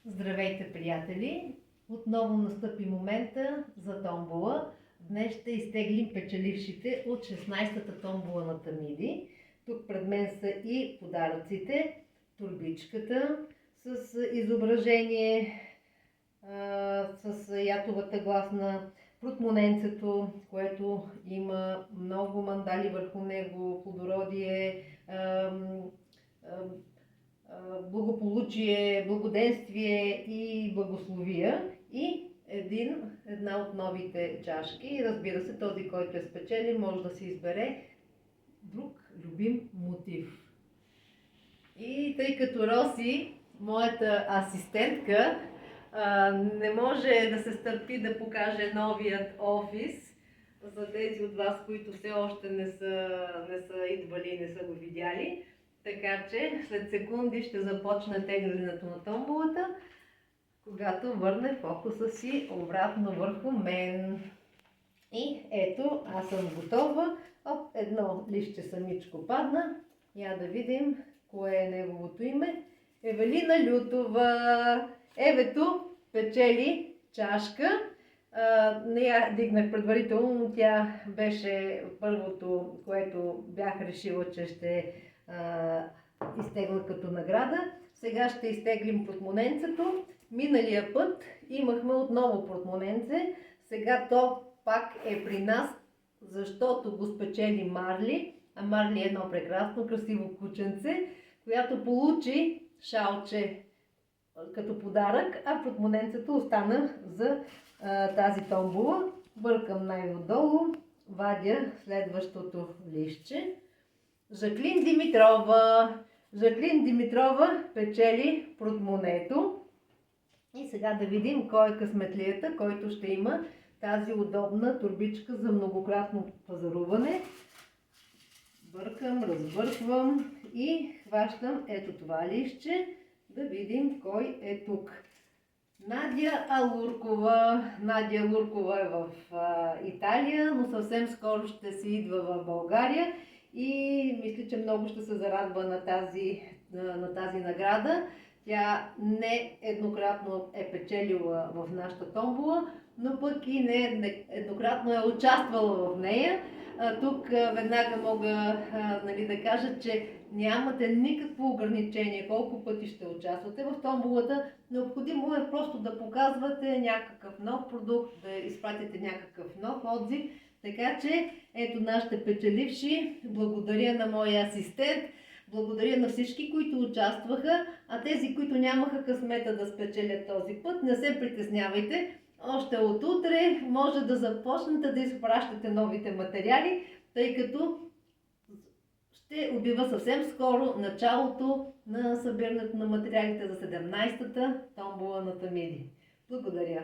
Здравейте, приятели! Отново настъпи момента за томбола. Днес ще изтеглим печелившите от 16-та томбола на Тамиди. Тук пред мен са и подаръците, торбичката с изображение с ятовата гласна, портмоненцето, което има много мандали върху него, плодородие, благополучие, благоденствие и благословия, и една от новите чашки. Разбира се, този, който е спечелен, може да си избере друг любим мотив. И тъй като Роси, моята асистентка, не може да се стърпи да покаже новият офис за тези от вас, които все още не са идвали и не са го видяли. Така че след секунди ще започне теглянето на томболата, когато върне фокуса си обратно върху мен. И ето, аз съм готова. Едно листче самичко падна. Я да видим кое е неговото име. Евелина Лютова. Евето печели чашка. Не я дигнах предварително, но тя беше първото, което бях решила, че ще изтегла като награда. Сега ще изтеглим портмоненцето. Миналия път имахме отново портмоненце. Сега то пак е при нас, защото го спечели Марли. А Марли е едно прекрасно, красиво кученце, която получи шалче като подарък, а портмоненцето остана за тази томбола. Бъркам най-отдолу, вадя следващото листче. Жаклин Димитрова. Жаклин Димитрова печели портмонето. И сега да видим кой е късметлията, който ще има тази удобна турбичка за многократно пазаруване. Бъркам, разбърквам и хващам ето това листче, да видим кой е тук. Надя Алуркова. Надя Алуркова е в Италия, но съвсем скоро ще си идва в България и мисля, че много ще се зарадва на тази награда. Тя не еднократно е печелила в нашата томбола, но пък и не еднократно е участвала в нея. Тук веднага мога да кажа, че нямате никакво ограничение колко пъти ще участвате в томболата. Необходимо е просто да показвате някакъв нов продукт, да изпратите някакъв нов отзив. Така че ето нашите печеливши. Благодаря на моя асистент. Благодаря на всички, които участваха, а тези, които нямаха късмета да спечелят този път, не се притеснявайте. Още от утре може да започнете да изпращате новите материали, тъй като ще обява съвсем скоро началото на събирането на материалите за 17-та томбола на Тамиди. Благодаря!